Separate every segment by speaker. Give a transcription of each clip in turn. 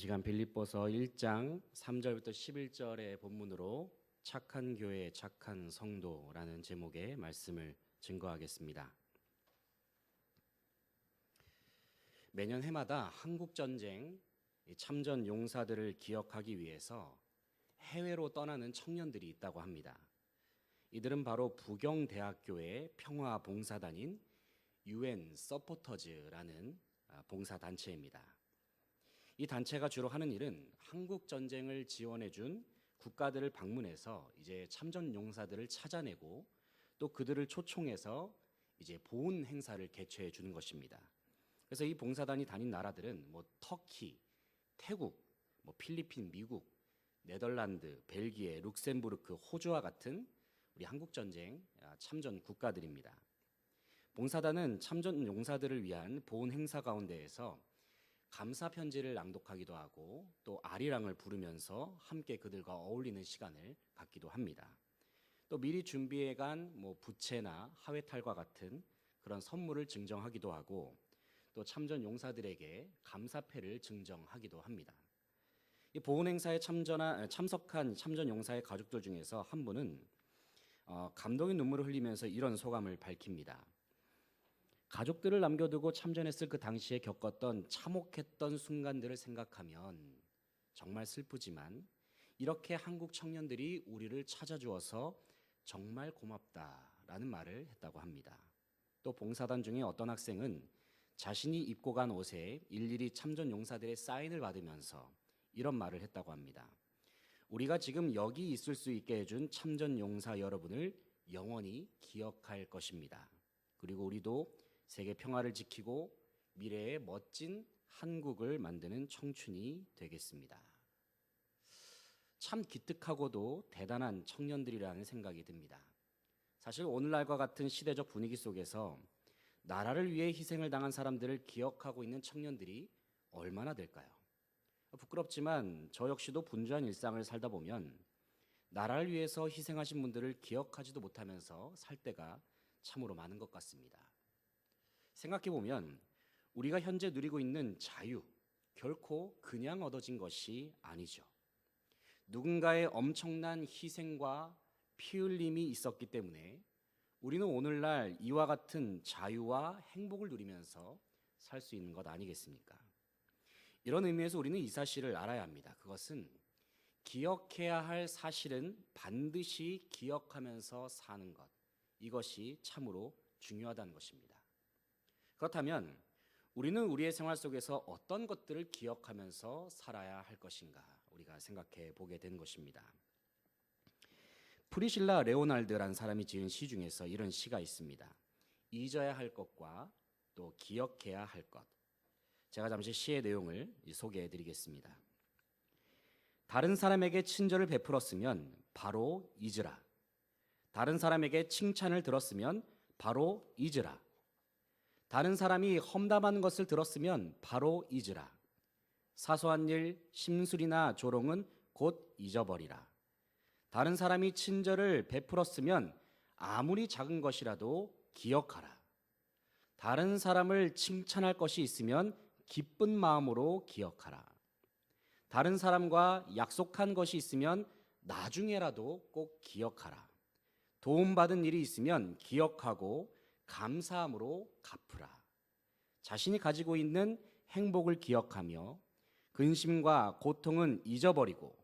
Speaker 1: 시간 빌립보서 1장 3절부터 11절의 본문으로 착한 교회 착한 성도라는 제목의 말씀을 증거하겠습니다. 매년 해마다 한국전쟁 참전 용사들을 기억하기 위해서 해외로 떠나는 청년들이 있다고 합니다. 이들은 바로 부경대학교의 평화봉사단인 UN 서포터즈라는 봉사단체입니다. 이 단체가 주로 하는 일은 한국 전쟁을 지원해 준 국가들을 방문해서 이제 참전 용사들을 찾아내고 또 그들을 초청해서 이제 보훈 행사를 개최해 주는 것입니다. 그래서 이 봉사단이 다닌 나라들은 터키, 태국, 필리핀, 미국, 네덜란드, 벨기에, 룩셈부르크, 호주와 같은 우리 한국 전쟁 참전 국가들입니다. 봉사단은 참전 용사들을 위한 보훈 행사 가운데에서 감사 편지를 낭독하기도 하고 또 아리랑을 부르면서 함께 그들과 어울리는 시간을 갖기도 합니다. 또 미리 준비해간 부채나 하회탈과 같은 그런 선물을 증정하기도 하고 또 참전 용사들에게 감사패를 증정하기도 합니다. 이 보훈 행사에 참석한 참전 용사의 가족들 중에서 한 분은 감동의 눈물을 흘리면서 이런 소감을 밝힙니다. 가족들을 남겨두고 참전했을 그 당시에 겪었던 참혹했던 순간들을 생각하면 정말 슬프지만 이렇게 한국 청년들이 우리를 찾아주어서 정말 고맙다라는 말을 했다고 합니다. 또 봉사단 중에 어떤 학생은 자신이 입고 간 옷에 일일이 참전 용사들의 사인을 받으면서 이런 말을 했다고 합니다. 우리가 지금 여기 있을 수 있게 해준 참전 용사 여러분을 영원히 기억할 것입니다. 그리고 우리도 세계 평화를 지키고 미래의 멋진 한국을 만드는 청춘이 되겠습니다. 참 기특하고도 대단한 청년들이라는 생각이 듭니다. 사실 오늘날과 같은 시대적 분위기 속에서 나라를 위해 희생을 당한 사람들을 기억하고 있는 청년들이 얼마나 될까요? 부끄럽지만 저 역시도 분주한 일상을 살다 보면 나라를 위해서 희생하신 분들을 기억하지도 못하면서 살 때가 참으로 많은 것 같습니다. 생각해보면 우리가 현재 누리고 있는 자유, 결코 그냥 얻어진 것이 아니죠. 누군가의 엄청난 희생과 피 흘림이 있었기 때문에 우리는 오늘날 이와 같은 자유와 행복을 누리면서 살 수 있는 것 아니겠습니까? 이런 의미에서 우리는 이 사실을 알아야 합니다. 그것은 기억해야 할 사실은 반드시 기억하면서 사는 것, 이것이 참으로 중요하다는 것입니다. 그렇다면 우리는 우리의 생활 속에서 어떤 것들을 기억하면서 살아야 할 것인가 우리가 생각해 보게 되는 것입니다. 프리실라 레오날드라는 사람이 지은 시 중에서 이런 시가 있습니다. 잊어야 할 것과 또 기억해야 할 것. 제가 잠시 시의 내용을 소개해 드리겠습니다. 다른 사람에게 친절을 베풀었으면 바로 잊으라. 다른 사람에게 칭찬을 들었으면 바로 잊으라. 다른 사람이 험담한 것을 들었으면 바로 잊으라. 사소한 일, 심술이나 조롱은 곧 잊어버리라. 다른 사람이 친절을 베풀었으면 아무리 작은 것이라도 기억하라. 다른 사람을 칭찬할 것이 있으면 기쁜 마음으로 기억하라. 다른 사람과 약속한 것이 있으면 나중에라도 꼭 기억하라. 도움받은 일이 있으면 기억하고 감사함으로 갚으라. 자신이 가지고 있는 행복을 기억하며 근심과 고통은 잊어버리고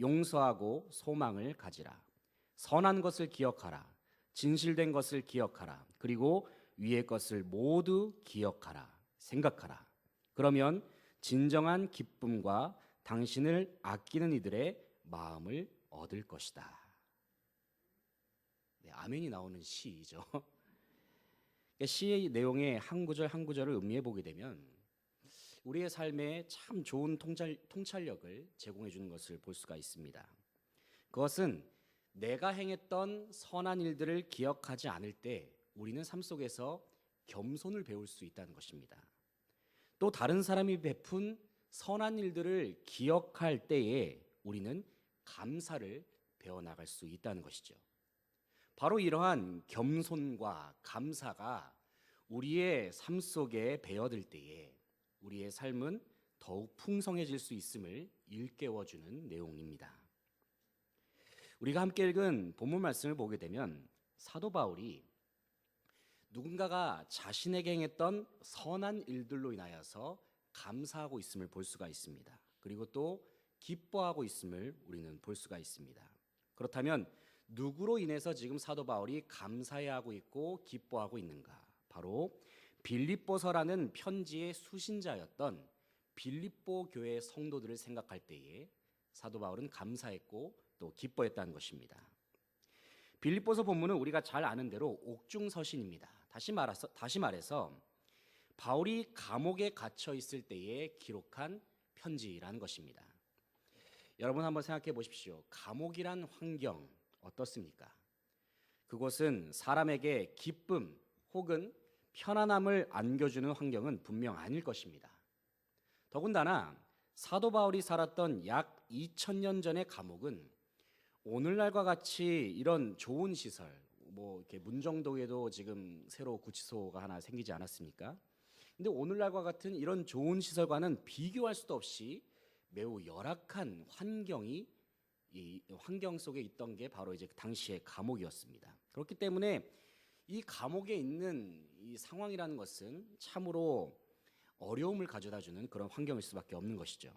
Speaker 1: 용서하고 소망을 가지라. 선한 것을 기억하라. 진실된 것을 기억하라. 그리고 위의 것을 모두 기억하라. 생각하라. 그러면 진정한 기쁨과 당신을 아끼는 이들의 마음을 얻을 것이다. 네, 아멘이 나오는 시이죠. 시의 내용의 한 구절 한 구절을 음미해 보게 되면 우리의 삶에 참 좋은 통찰력을 제공해 주는 것을 볼 수가 있습니다. 그것은 내가 행했던 선한 일들을 기억하지 않을 때 우리는 삶 속에서 겸손을 배울 수 있다는 것입니다. 또 다른 사람이 베푼 선한 일들을 기억할 때에 우리는 감사를 배워나갈 수 있다는 것이죠. 바로 이러한 겸손과 감사가 우리의 삶 속에 배어들 때에 우리의 삶은 더욱 풍성해질 수 있음을 일깨워주는 내용입니다. 우리가 함께 읽은 본문 말씀을 보게 되면 사도 바울이 누군가가 자신에게 행했던 선한 일들로 인하여서 감사하고 있음을 볼 수가 있습니다. 그리고 또 기뻐하고 있음을 우리는 볼 수가 있습니다. 그렇다면 누구로 인해서 지금 사도 바울이 감사해하고 있고 기뻐하고 있는가? 바로 빌립보서라는 편지의 수신자였던 빌립보 교회의 성도들을 생각할 때에 사도 바울은 감사했고 또 기뻐했다는 것입니다. 빌립보서 본문은 우리가 잘 아는 대로 옥중서신입니다. 다시 말해서 바울이 감옥에 갇혀 있을 때에 기록한 편지라는 것입니다. 여러분 한번 생각해 보십시오. 감옥이란 환경 어떻습니까? 그곳은 사람에게 기쁨 혹은 편안함을 안겨주는 환경은 분명 아닐 것입니다. 더군다나 사도 바울이 살았던 약 2000년 전의 감옥은 오늘날과 같이 이런 좋은 시설, 이렇게 문정도에도 지금 새로 구치소가 하나 생기지 않았습니까? 근데 오늘날과 같은 이런 좋은 시설과는 비교할 수도 없이 매우 열악한 이 환경 속에 있던 게 바로 이제 당시의 감옥이었습니다. 그렇기 때문에 이 감옥에 있는 이 상황이라는 것은 참으로 어려움을 가져다주는 그런 환경일 수밖에 없는 것이죠.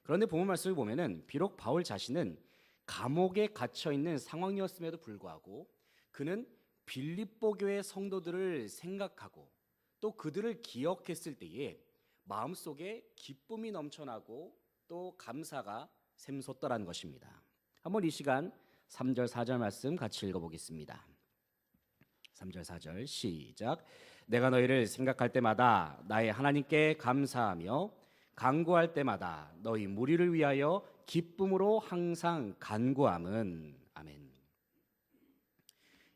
Speaker 1: 그런데 본문 말씀을 보면은 비록 바울 자신은 감옥에 갇혀 있는 상황이었음에도 불구하고 그는 빌립보 교회 성도들을 생각하고 또 그들을 기억했을 때에 마음속에 기쁨이 넘쳐나고 또 감사가 샘솟더라는 것입니다. 한번 이 시간 3절 4절 말씀 같이 읽어보겠습니다. 3절 4절 시작. 내가 너희를 생각할 때마다 나의 하나님께 감사하며 간구할 때마다 너희 무리를 위하여 기쁨으로 항상 간구함은. 아멘.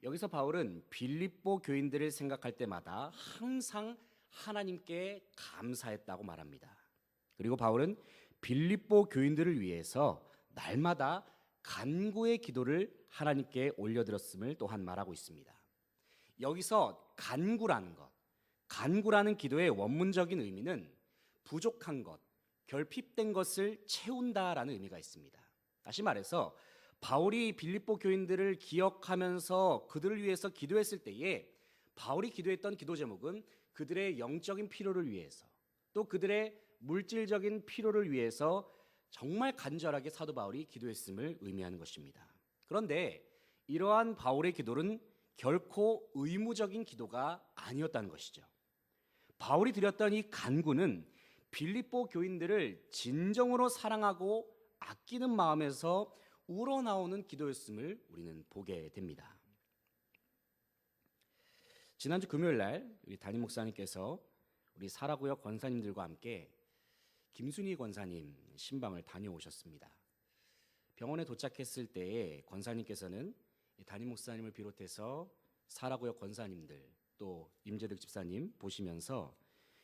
Speaker 1: 여기서 바울은 빌립보 교인들을 생각할 때마다 항상 하나님께 감사했다고 말합니다. 그리고 바울은 빌립보 교인들을 위해서 날마다 간구의 기도를 하나님께 올려드렸음을 또한 말하고 있습니다. 여기서 간구라는 기도의 원문적인 의미는 부족한 것, 결핍된 것을 채운다라는 의미가 있습니다. 다시 말해서 바울이 빌립보 교인들을 기억하면서 그들을 위해서 기도했을 때에 바울이 기도했던 기도 제목은 그들의 영적인 필요를 위해서 또 그들의 물질적인 필요를 위해서 정말 간절하게 사도 바울이 기도했음을 의미하는 것입니다. 그런데 이러한 바울의 기도는 결코 의무적인 기도가 아니었다는 것이죠. 바울이 드렸던 이 간구는 빌립보 교인들을 진정으로 사랑하고 아끼는 마음에서 우러나오는 기도였음을 우리는 보게 됩니다. 지난주 금요일 날 우리 담임 목사님께서 우리 사라구역 권사님들과 함께 김순희 권사님 신방을 다녀오셨습니다. 병원에 도착했을 때에 권사님께서는 담임 목사님을 비롯해서 사라구역 권사님들 또 임재득 집사님 보시면서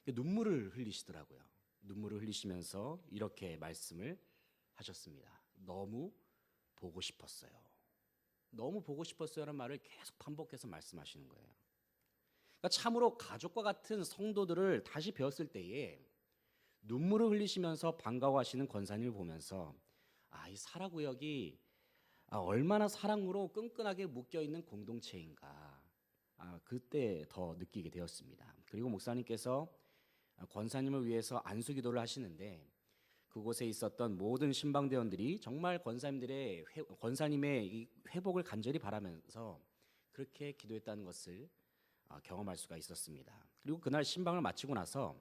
Speaker 1: 눈물을 흘리시더라고요. 눈물을 흘리시면서 이렇게 말씀을 하셨습니다. 너무 보고 싶었어요. 너무 보고 싶었어요라는 말을 계속 반복해서 말씀하시는 거예요. 그러니까 참으로 가족과 같은 성도들을 다시 뵈었을 때에 눈물을 흘리시면서 반가워하시는 권사님을 보면서 이 사라구역이 얼마나 사랑으로 끈끈하게 묶여있는 공동체인가 그때 더 느끼게 되었습니다. 그리고 목사님께서 권사님을 위해서 안수기도를 하시는데 그곳에 있었던 모든 신방대원들이 정말 권사님의 이 회복을 간절히 바라면서 그렇게 기도했다는 것을 경험할 수가 있었습니다. 그리고 그날 신방을 마치고 나서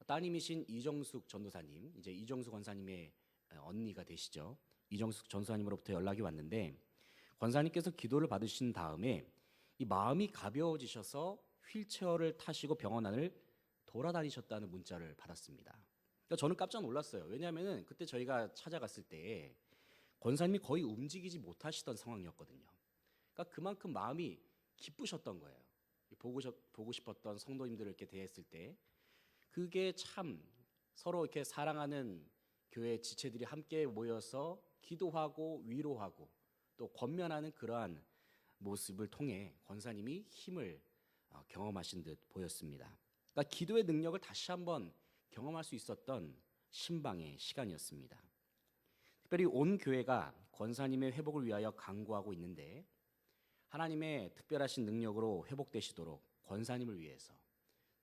Speaker 1: 따님이신 이정숙 전도사님, 이제 이정숙 권사님의 언니가 되시죠. 이정숙 전도사님으로부터 연락이 왔는데 권사님께서 기도를 받으신 다음에 이 마음이 가벼워지셔서 휠체어를 타시고 병원 안을 돌아다니셨다는 문자를 받았습니다. 그러니까 저는 깜짝 놀랐어요. 왜냐하면 그때 저희가 찾아갔을 때 권사님이 거의 움직이지 못하시던 상황이었거든요. 그러니까 그만큼 마음이 기쁘셨던 거예요. 보고 싶었던 성도님들을 이렇게 대했을 때 그게 참 서로 이렇게 사랑하는 교회 지체들이 함께 모여서 기도하고 위로하고 또 권면하는 그러한 모습을 통해 권사님이 힘을 경험하신 듯 보였습니다. 그러니까 기도의 능력을 다시 한번 경험할 수 있었던 신방의 시간이었습니다. 특별히 온 교회가 권사님의 회복을 위하여 간구하고 있는데 하나님의 특별하신 능력으로 회복되시도록 권사님을 위해서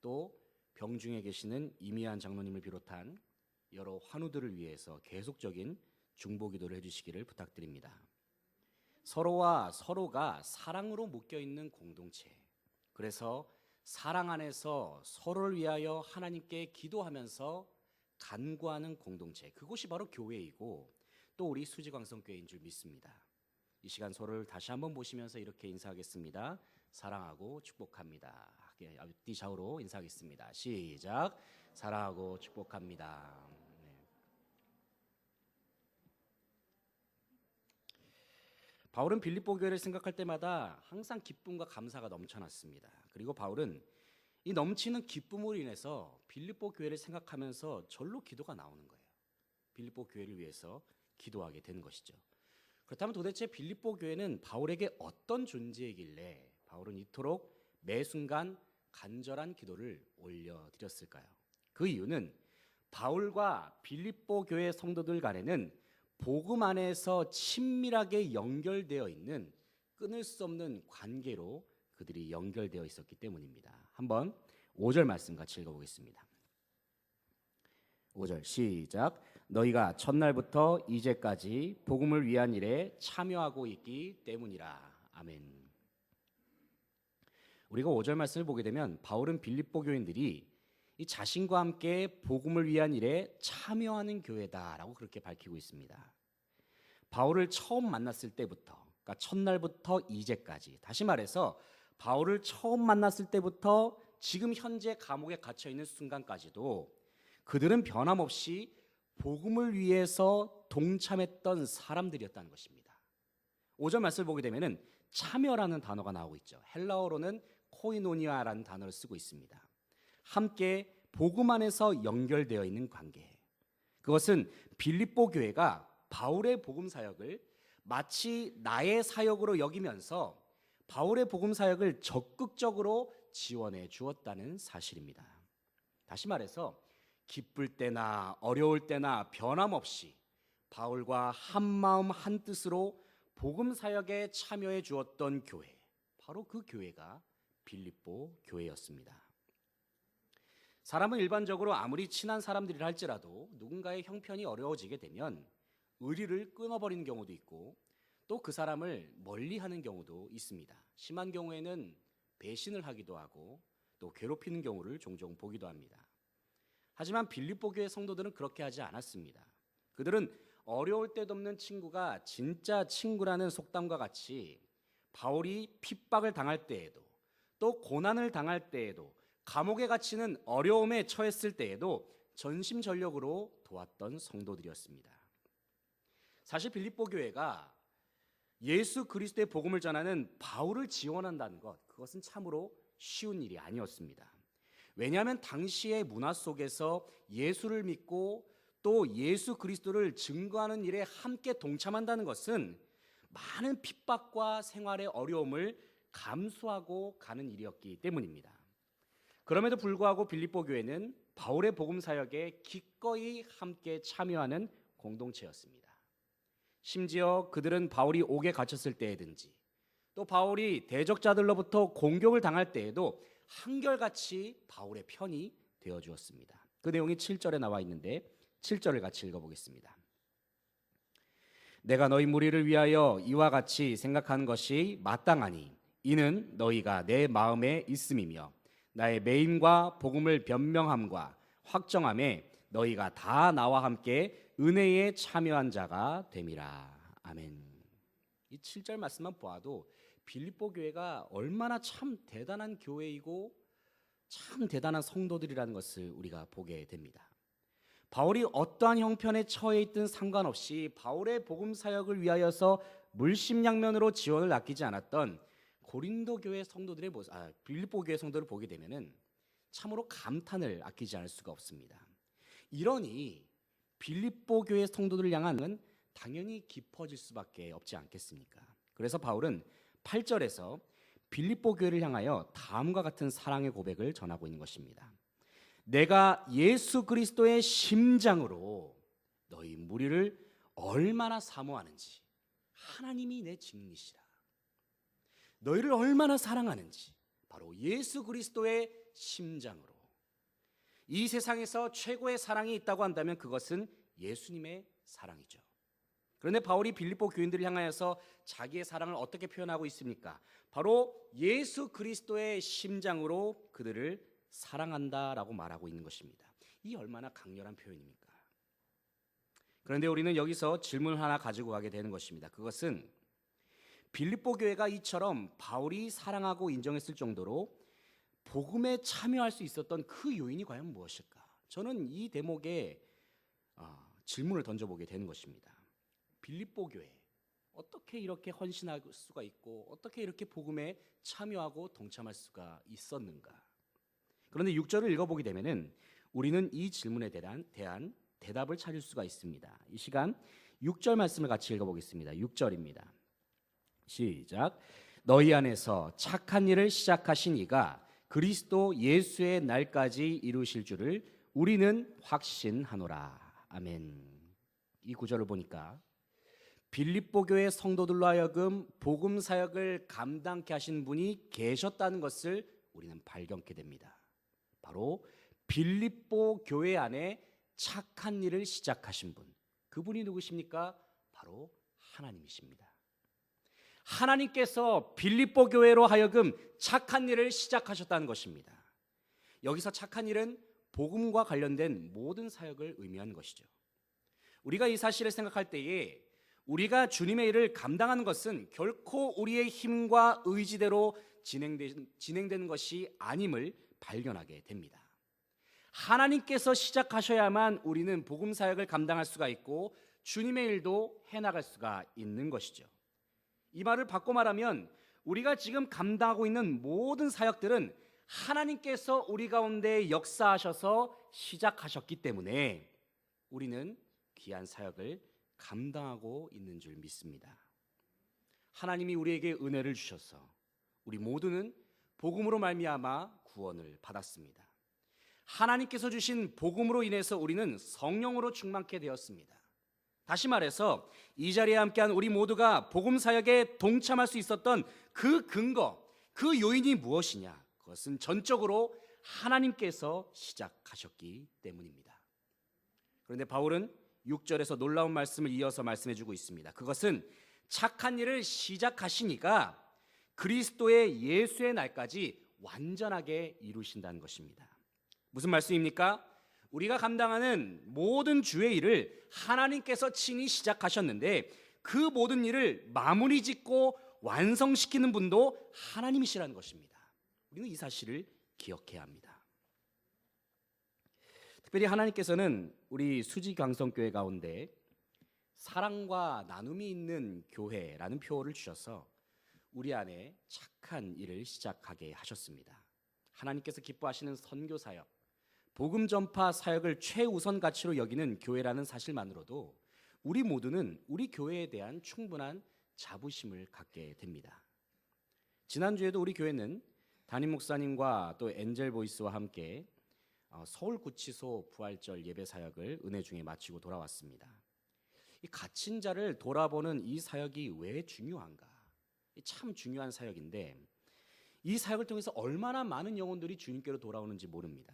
Speaker 1: 또 병중에 계시는 이미한 장로님을 비롯한 여러 환우들을 위해서 계속적인 중보기도를 해주시기를 부탁드립니다. 서로와 서로가 사랑으로 묶여있는 공동체, 그래서 사랑 안에서 서로를 위하여 하나님께 기도하면서 간구하는 공동체, 그곳이 바로 교회이고 또 우리 수지광성교회인 줄 믿습니다. 이 시간 서로를 다시 한번 보시면서 이렇게 인사하겠습니다. 사랑하고 축복합니다. 앞뒤 좌우로 인사하겠습니다. 시작. 사랑하고 축복합니다. 바울은 빌립보 교회를 생각할 때마다 항상 기쁨과 감사가 넘쳐났습니다. 그리고 바울은 이 넘치는 기쁨으로 인해서 빌립보 교회를 생각하면서 절로 기도가 나오는 거예요. 빌립보 교회를 위해서 기도하게 되는 것이죠. 그렇다면 도대체 빌립보 교회는 바울에게 어떤 존재이길래 바울은 이토록 매 순간 간절한 기도를 올려드렸을까요? 그 이유는 바울과 빌립보 교회 성도들 간에는 복음 안에서 친밀하게 연결되어 있는 끊을 수 없는 관계로 그들이 연결되어 있었기 때문입니다. 한번 5절 말씀 같이 읽어보겠습니다. 5절 시작. 너희가 첫날부터 이제까지 복음을 위한 일에 참여하고 있기 때문이라. 아멘. 우리가 5절 말씀을 보게 되면 바울은 빌립보 교인들이 이 자신과 함께 복음을 위한 일에 참여하는 교회다라고 그렇게 밝히고 있습니다. 바울을 처음 만났을 때부터, 그러니까 첫날부터 이제까지, 다시 말해서 바울을 처음 만났을 때부터 지금 현재 감옥에 갇혀 있는 순간까지도 그들은 변함없이 복음을 위해서 동참했던 사람들이었다는 것입니다. 5절 말씀을 보게 되면은 참여라는 단어가 나오고 있죠. 헬라어로는 코이노니아라는 단어를 쓰고 있습니다. 함께 복음 안에서 연결되어 있는 관계. 그것은 빌립보 교회가 바울의 복음 사역을 마치 나의 사역으로 여기면서 바울의 복음 사역을 적극적으로 지원해 주었다는 사실입니다. 다시 말해서 기쁠 때나 어려울 때나 변함없이 바울과 한마음 한뜻으로 복음 사역에 참여해 주었던 교회, 바로 그 교회가 빌립보 교회였습니다. 사람은 일반적으로 아무리 친한 사람들이라 할지라도 누군가의 형편이 어려워지게 되면 의리를 끊어버리는 경우도 있고 또 그 사람을 멀리하는 경우도 있습니다. 심한 경우에는 배신을 하기도 하고 또 괴롭히는 경우를 종종 보기도 합니다. 하지만 빌립보 교회 성도들은 그렇게 하지 않았습니다. 그들은 어려울 때도 없는 친구가 진짜 친구라는 속담과 같이 바울이 핍박을 당할 때에도 또 고난을 당할 때에도 감옥에 갇히는 어려움에 처했을 때에도 전심전력으로 도왔던 성도들이었습니다. 사실 빌립보 교회가 예수 그리스도의 복음을 전하는 바울을 지원한다는 것, 그것은 참으로 쉬운 일이 아니었습니다. 왜냐하면 당시의 문화 속에서 예수를 믿고 또 예수 그리스도를 증거하는 일에 함께 동참한다는 것은 많은 핍박과 생활의 어려움을 감수하고 가는 일이었기 때문입니다. 그럼에도 불구하고 빌립보 교회는 바울의 복음 사역에 기꺼이 함께 참여하는 공동체였습니다. 심지어 그들은 바울이 옥에 갇혔을 때에든지 또 바울이 대적자들로부터 공격을 당할 때에도 한결같이 바울의 편이 되어 주었습니다. 그 내용이 7절에 나와 있는데 7절을 같이 읽어보겠습니다. 내가 너희 무리를 위하여 이와 같이 생각하는 것이 마땅하니 이는 너희가 내 마음에 있음이며 나의 매임과 복음을 변명함과 확정함에 너희가 다 나와 함께 은혜에 참여한 자가 됨이라. 아멘. 이 7절 말씀만 보아도 빌립보 교회가 얼마나 참 대단한 교회이고 참 대단한 성도들이라는 것을 우리가 보게 됩니다. 바울이 어떠한 형편에 처해 있든 상관없이 바울의 복음 사역을 위하여서 물심양면으로 지원을 아끼지 않았던 고린도 교회 성도들의 빌립보 교회 성도를 보게 되면은 참으로 감탄을 아끼지 않을 수가 없습니다. 이러니 빌립보 교회 성도들을 향하는 당연히 깊어질 수밖에 없지 않겠습니까? 그래서 바울은 8절에서 빌립보 교회를 향하여 다음과 같은 사랑의 고백을 전하고 있는 것입니다. 내가 예수 그리스도의 심장으로 너희 무리를 얼마나 사모하는지 하나님이 내 증인이시라. 너희를 얼마나 사랑하는지 바로 예수 그리스도의 심장으로. 이 세상에서 최고의 사랑이 있다고 한다면 그것은 예수님의 사랑이죠. 그런데 바울이 빌립보 교인들을 향하여서 자기의 사랑을 어떻게 표현하고 있습니까? 바로 예수 그리스도의 심장으로 그들을 사랑한다라고 말하고 있는 것입니다. 이 얼마나 강렬한 표현입니까? 그런데 우리는 여기서 질문 하나 가지고 가게 되는 것입니다. 그것은 빌립보 교회가 이처럼 바울이 사랑하고 인정했을 정도로 복음에 참여할 수 있었던 그 요인이 과연 무엇일까? 저는 이 대목에 질문을 던져보게 되는 것입니다. 빌립보 교회 어떻게 이렇게 헌신할 수가 있고 어떻게 이렇게 복음에 참여하고 동참할 수가 있었는가? 그런데 6절을 읽어보게 되면은 우리는 이 질문에 대한 대답을 찾을 수가 있습니다. 이 시간 6절 말씀을 같이 읽어보겠습니다. 6절입니다. 시작. 너희 안에서 착한 일을 시작하신 이가 그리스도 예수의 날까지 이루실 줄을 우리는 확신하노라. 아멘. 이 구절을 보니까 빌립보 교회 성도들로 하여금 복음 사역을 감당케 하신 분이 계셨다는 것을 우리는 발견케 됩니다. 바로 빌립보 교회 안에 착한 일을 시작하신 분, 그분이 누구십니까? 바로 하나님이십니다. 하나님께서 빌립보 교회로 하여금 착한 일을 시작하셨다는 것입니다. 여기서 착한 일은 복음과 관련된 모든 사역을 의미하는 것이죠. 우리가 이 사실을 생각할 때에 우리가 주님의 일을 감당하는 것은 결코 우리의 힘과 의지대로 진행되는 것이 아님을 발견하게 됩니다. 하나님께서 시작하셔야만 우리는 복음 사역을 감당할 수가 있고 주님의 일도 해나갈 수가 있는 것이죠. 이 말을 바꿔 말하면 우리가 지금 감당하고 있는 모든 사역들은 하나님께서 우리 가운데 역사하셔서 시작하셨기 때문에 우리는 귀한 사역을 감당하고 있는 줄 믿습니다. 하나님이 우리에게 은혜를 주셔서 우리 모두는 복음으로 말미암아 구원을 받았습니다. 하나님께서 주신 복음으로 인해서 우리는 성령으로 충만케 되었습니다. 다시 말해서 이 자리에 함께한 우리 모두가 복음 사역에 동참할 수 있었던 그 근거, 그 요인이 무엇이냐? 그것은 전적으로 하나님께서 시작하셨기 때문입니다. 그런데 바울은 6절에서 놀라운 말씀을 이어서 말씀해주고 있습니다. 그것은 착한 일을 시작하신 이가 그리스도의 예수의 날까지 완전하게 이루신다는 것입니다. 무슨 말씀입니까? 우리가 감당하는 모든 주의 일을 하나님께서 친히 시작하셨는데 그 모든 일을 마무리 짓고 완성시키는 분도 하나님이시라는 것입니다. 우리는 이 사실을 기억해야 합니다. 특별히 하나님께서는 우리 수지강성교회 가운데 사랑과 나눔이 있는 교회라는 표어를 주셔서 우리 안에 착한 일을 시작하게 하셨습니다. 하나님께서 기뻐하시는 선교 사역, 복음 전파 사역을 최우선 가치로 여기는 교회라는 사실만으로도 우리 모두는 우리 교회에 대한 충분한 자부심을 갖게 됩니다. 지난주에도 우리 교회는 담임 목사님과 또 엔젤 보이스와 함께 서울구치소 부활절 예배 사역을 은혜 중에 마치고 돌아왔습니다. 이 갇힌 자를 돌아보는 이 사역이 왜 중요한가? 참 중요한 사역인데 이 사역을 통해서 얼마나 많은 영혼들이 주님께로 돌아오는지 모릅니다.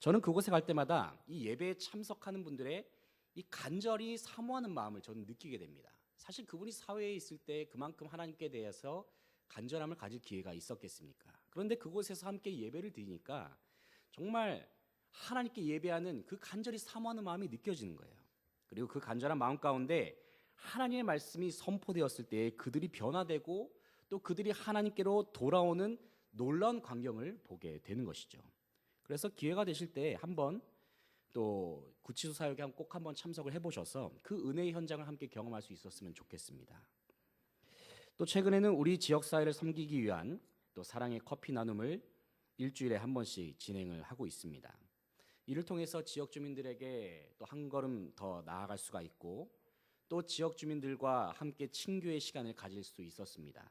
Speaker 1: 저는 그곳에 갈 때마다 이 예배에 참석하는 분들의 이 간절히 사모하는 마음을 저는 느끼게 됩니다. 사실 그분이 사회에 있을 때 그만큼 하나님께 대해서 간절함을 가질 기회가 있었겠습니까? 그런데 그곳에서 함께 예배를 드리니까 정말 하나님께 예배하는 그 간절히 사모하는 마음이 느껴지는 거예요. 그리고 그 간절한 마음 가운데 하나님의 말씀이 선포되었을 때 그들이 변화되고 또 그들이 하나님께로 돌아오는 놀라운 광경을 보게 되는 것이죠. 그래서 기회가 되실 때 한번 또 구치소 사역에 꼭 한번 참석을 해보셔서 그 은혜의 현장을 함께 경험할 수 있었으면 좋겠습니다. 또 최근에는 우리 지역사회를 섬기기 위한 또 사랑의 커피 나눔을 일주일에 한 번씩 진행을 하고 있습니다. 이를 통해서 지역 주민들에게 또 한 걸음 더 나아갈 수가 있고 또 지역 주민들과 함께 친교의 시간을 가질 수 있었습니다.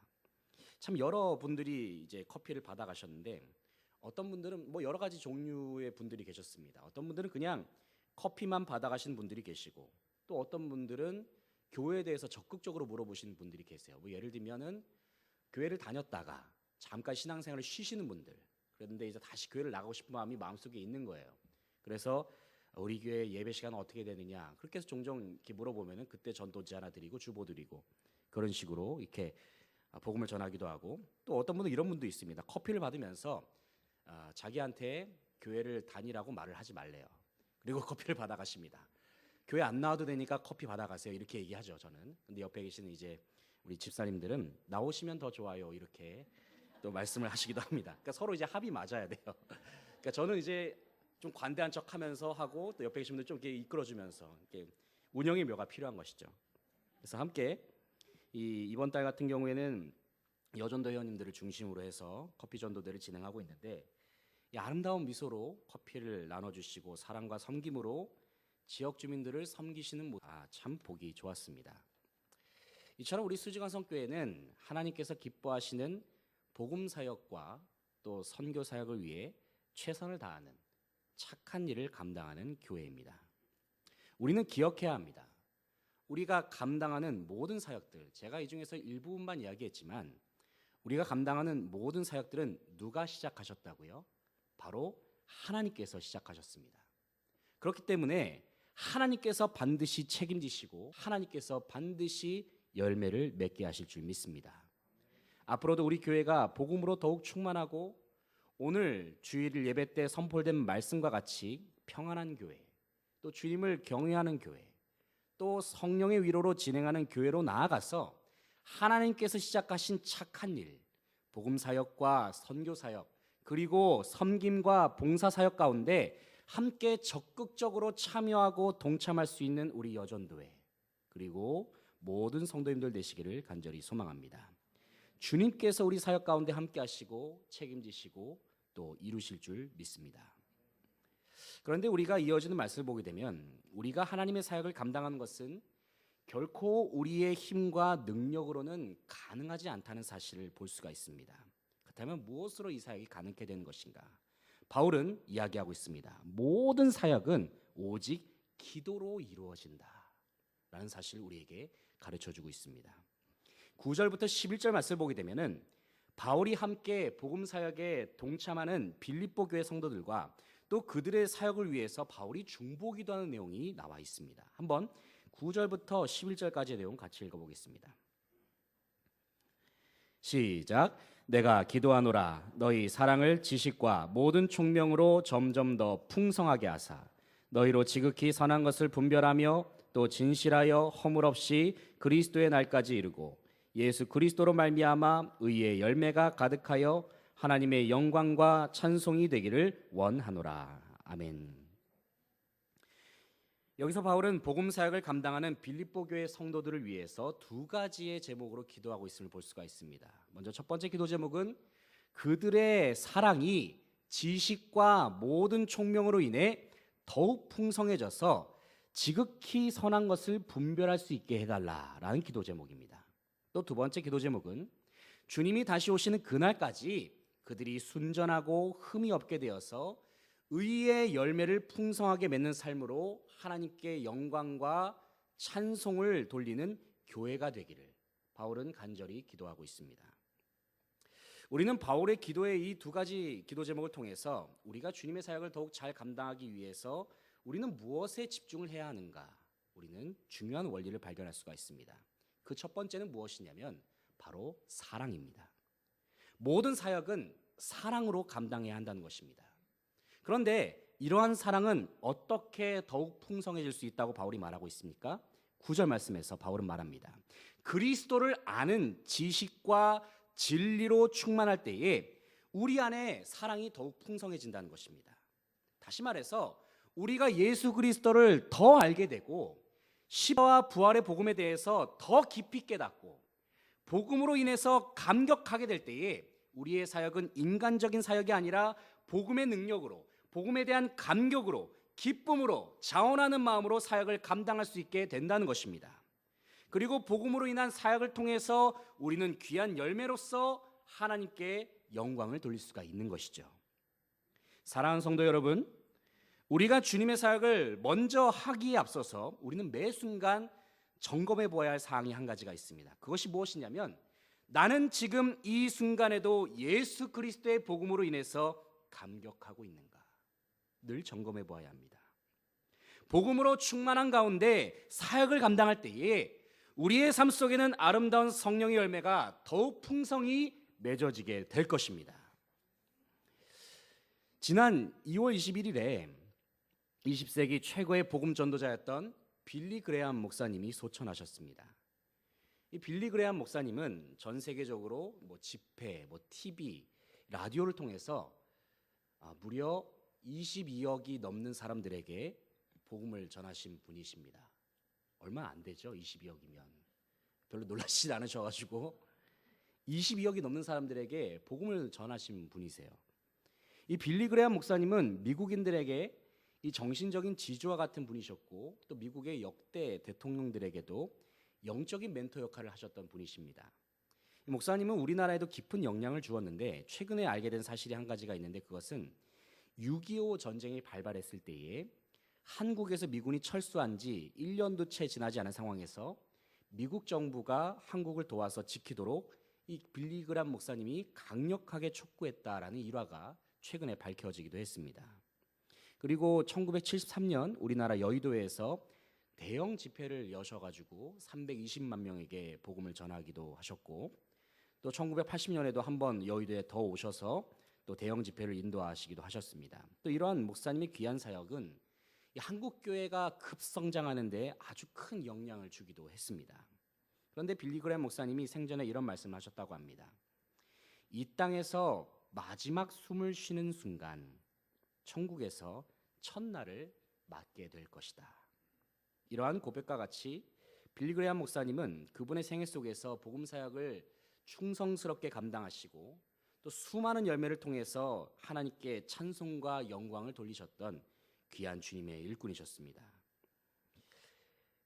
Speaker 1: 참 여러분들이 이제 커피를 받아가셨는데 어떤 분들은 뭐 여러 가지 종류의 분들이 계셨습니다. 어떤 분들은 그냥 커피만 받아가신 분들이 계시고, 또 어떤 분들은 교회에 대해서 적극적으로 물어보시는 분들이 계세요. 뭐 예를 들면은 교회를 다녔다가 잠깐 신앙생활을 쉬시는 분들, 그런데 이제 다시 교회를 나가고 싶은 마음이 마음속에 있는 거예요. 그래서 우리 교회 예배 시간 어떻게 되느냐, 그렇게 해서 종종 이렇게 물어보면은 그때 전도지 하나 드리고 주보 드리고 그런 식으로 이렇게 복음을 전하기도 하고, 또 어떤 분은 이런 분도 있습니다. 커피를 받으면서 자기한테 교회를 다니라고 말을 하지 말래요. 그리고 커피를 받아가십니다. 교회 안 나와도 되니까 커피 받아가세요, 이렇게 얘기하죠, 저는. 근데 옆에 계시는 이제 우리 집사님들은 나오시면 더 좋아요, 이렇게 또 말씀을 하시기도 합니다. 그러니까 서로 이제 합이 맞아야 돼요. 그러니까 저는 이제 좀 관대한 척하면서 하고, 또 옆에 계신 분들 좀 이렇게 이끌어주면서 이렇게 운영의 묘가 필요한 것이죠. 그래서 함께 이번 달 같은 경우에는 여전도 회원님들을 중심으로 해서 커피 전도대를 진행하고 있는데, 이 아름다운 미소로 커피를 나눠주시고 사랑과 섬김으로 지역 주민들을 섬기시는 모습, 참 보기 좋았습니다. 이처럼 우리 수지관 성교회는 하나님께서 기뻐하시는 복음 사역과 또 선교 사역을 위해 최선을 다하는 착한 일을 감당하는 교회입니다. 우리는 기억해야 합니다. 우리가 감당하는 모든 사역들, 제가 이 중에서 일부분만 이야기했지만 우리가 감당하는 모든 사역들은 누가 시작하셨다고요? 바로 하나님께서 시작하셨습니다. 그렇기 때문에 하나님께서 반드시 책임지시고 하나님께서 반드시 열매를 맺게 하실 줄 믿습니다. 앞으로도 우리 교회가 복음으로 더욱 충만하고, 오늘 주일 예배 때 선포된 말씀과 같이 평안한 교회, 또 주님을 경외하는 교회, 또 성령의 위로로 진행하는 교회로 나아가서 하나님께서 시작하신 착한 일, 복음 사역과 선교 사역, 그리고 섬김과 봉사 사역 가운데 함께 적극적으로 참여하고 동참할 수 있는 우리 여전도회, 그리고 모든 성도님들 되시기를 간절히 소망합니다. 주님께서 우리 사역 가운데 함께 하시고 책임지시고 또 이루실 줄 믿습니다. 그런데 우리가 이어지는 말씀을 보게 되면 우리가 하나님의 사역을 감당하는 것은 결코 우리의 힘과 능력으로는 가능하지 않다는 사실을 볼 수가 있습니다. 그렇다면 무엇으로 이 사역이 가능케 되는 것인가? 바울은 이야기하고 있습니다. 모든 사역은 오직 기도로 이루어진다 라는 사실을 우리에게 가르쳐주고 있습니다. 9절부터 11절 말씀을 보게 되면은 바울이 함께 복음 사역에 동참하는 빌립보 교회 성도들과 또 그들의 사역을 위해서 바울이 중보기도하는 내용이 나와 있습니다. 한번 9절부터 11절까지의 내용 같이 읽어보겠습니다. 시작. 내가 기도하노라. 너희 사랑을 지식과 모든 총명으로 점점 더 풍성하게 하사 너희로 지극히 선한 것을 분별하며 또 진실하여 허물 없이 그리스도의 날까지 이르고 예수 그리스도로 말미암아 의의 열매가 가득하여 하나님의 영광과 찬송이 되기를 원하노라. 아멘. 여기서 바울은 복음 사역을 감당하는 빌립보 교회 성도들을 위해서 두 가지의 제목으로 기도하고 있음을 볼 수가 있습니다. 먼저 첫 번째 기도 제목은 그들의 사랑이 지식과 모든 총명으로 인해 더욱 풍성해져서 지극히 선한 것을 분별할 수 있게 해달라라는 기도 제목입니다. 또 두 번째 기도 제목은 주님이 다시 오시는 그날까지 그들이 순전하고 흠이 없게 되어서 의의 열매를 풍성하게 맺는 삶으로 하나님께 영광과 찬송을 돌리는 교회가 되기를 바울은 간절히 기도하고 있습니다. 우리는 바울의 기도의 이 두 가지 기도 제목을 통해서 우리가 주님의 사역을 더욱 잘 감당하기 위해서 우리는 무엇에 집중을 해야 하는가? 우리는 중요한 원리를 발견할 수가 있습니다. 그 첫 번째는 무엇이냐면 바로 사랑입니다. 모든 사역은 사랑으로 감당해야 한다는 것입니다. 그런데 이러한 사랑은 어떻게 더욱 풍성해질 수 있다고 바울이 말하고 있습니까? 9절 말씀에서 바울은 말합니다. 그리스도를 아는 지식과 진리로 충만할 때에 우리 안에 사랑이 더욱 풍성해진다는 것입니다. 다시 말해서 우리가 예수 그리스도를 더 알게 되고 십자와 부활의 복음에 대해서 더 깊이 깨닫고 복음으로 인해서 감격하게 될 때에 우리의 사역은 인간적인 사역이 아니라 복음의 능력으로, 복음에 대한 감격으로, 기쁨으로, 자원하는 마음으로 사역을 감당할 수 있게 된다는 것입니다. 그리고 복음으로 인한 사역을 통해서 우리는 귀한 열매로서 하나님께 영광을 돌릴 수가 있는 것이죠. 사랑하는 성도 여러분, 우리가 주님의 사역을 먼저 하기에 앞서서 우리는 매 순간 점검해 보아야 할 사항이 한 가지가 있습니다. 그것이 무엇이냐면, 나는 지금 이 순간에도 예수 그리스도의 복음으로 인해서 감격하고 있는가, 늘 점검해 보아야 합니다. 복음으로 충만한 가운데 사역을 감당할 때에 우리의 삶 속에는 아름다운 성령의 열매가 더욱 풍성히 맺어지게 될 것입니다. 지난 2월 21일에 20세기 최고의 복음 전도자였던 빌리 그레이엄 목사님이 소천하셨습니다. 이 빌리 그레이엄 목사님은 전 세계적으로 집회, TV, 라디오를 통해서 무려 22억이 넘는 사람들에게 복음을 전하신 분이십니다. 얼마 안 되죠? 22억이면 별로 놀라시지 않으셔가지고 22억이 넘는 사람들에게 복음을 전하신 분이세요. 이 빌리 그레이엄 목사님은 미국인들에게 이 정신적인 지주와 같은 분이셨고, 또 미국의 역대 대통령들에게도 영적인 멘토 역할을 하셨던 분이십니다. 이 목사님은 우리나라에도 깊은 영향을 주었는데, 최근에 알게 된 사실이 한 가지가 있는데, 그것은 6.25 전쟁이 발발했을 때에 한국에서 미군이 철수한 지 1년도 채 지나지 않은 상황에서 미국 정부가 한국을 도와서 지키도록 이 빌리 그레이엄 목사님이 강력하게 촉구했다라는 일화가 최근에 밝혀지기도 했습니다. 그리고 1973년 우리나라 여의도에서 대형 집회를 여셔가지고 320만 명에게 복음을 전하기도 하셨고, 또 1980년에도 한번 여의도에 더 오셔서 또 대형 집회를 인도하시기도 하셨습니다. 또 이러한 목사님의 귀한 사역은 한국 교회가 급성장하는 데 아주 큰 영향을 주기도 했습니다. 그런데 빌리 그레이엄 목사님이 생전에 이런 말씀을 하셨다고 합니다. 이 땅에서 마지막 숨을 쉬는 순간 천국에서 첫날을 맞게 될 것이다. 이러한 고백과 같이 빌리 그레이엄 목사님은 그분의 생애 속에서 복음 사역을 충성스럽게 감당하시고, 또 수많은 열매를 통해서 하나님께 찬송과 영광을 돌리셨던 귀한 주님의 일꾼이셨습니다.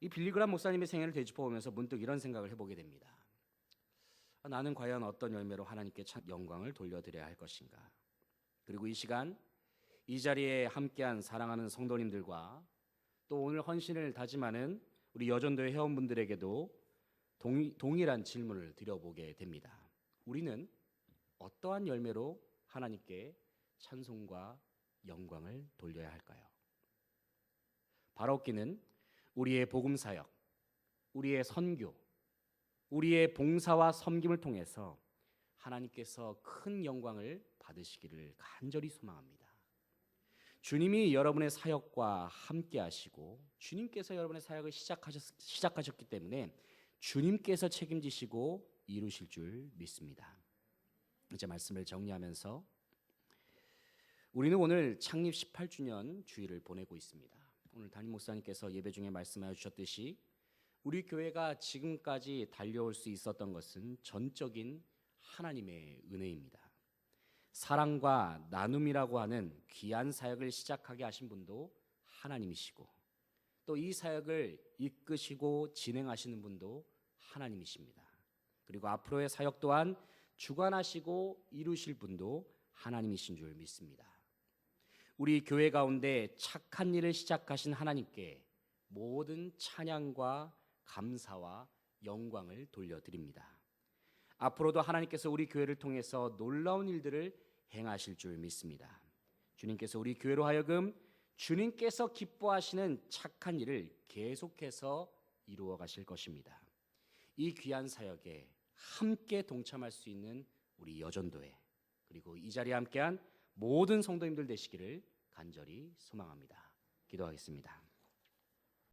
Speaker 1: 이 빌리 그레이엄 목사님의 생애를 되짚어보면서 문득 이런 생각을 해보게 됩니다. 나는 과연 어떤 열매로 하나님께 영광을 돌려드려야 할 것인가? 그리고 이 시간 이 자리에 함께한 사랑하는 성도님들과 또 오늘 헌신을 다짐하는 우리 여전도의 회원분들에게도 동일한 질문을 드려보게 됩니다. 우리는 어떠한 열매로 하나님께 찬송과 영광을 돌려야 할까요? 바라옵기는 우리의 복음 사역, 우리의 선교, 우리의 봉사와 섬김을 통해서 하나님께서 큰 영광을 받으시기를 간절히 소망합니다. 주님이 여러분의 사역과 함께 하시고, 주님께서 여러분의 사역을 시작하셨기 때문에 주님께서 책임지시고 이루실 줄 믿습니다. 이제 말씀을 정리하면서, 우리는 오늘 창립 18주년 주일을 보내고 있습니다. 오늘 담임 목사님께서 예배 중에 말씀하여 주셨듯이 우리 교회가 지금까지 달려올 수 있었던 것은 전적인 하나님의 은혜입니다. 사랑과 나눔이라고 하는 귀한 사역을 시작하게 하신 분도 하나님이시고, 또 이 사역을 이끄시고 진행하시는 분도 하나님이십니다. 그리고 앞으로의 사역 또한 주관하시고 이루실 분도 하나님이신 줄 믿습니다. 우리 교회 가운데 착한 일을 시작하신 하나님께 모든 찬양과 감사와 영광을 돌려드립니다. 앞으로도 하나님께서 우리 교회를 통해서 놀라운 일들을 행하실 줄 믿습니다. 주님께서 우리 교회로 하여금 주님께서 기뻐하시는 착한 일을 계속해서 이루어 가실 것입니다. 이 귀한 사역에 함께 동참할 수 있는 우리 여전도회, 그리고 이 자리에 함께한 모든 성도님들 되시기를 간절히 소망합니다. 기도하겠습니다.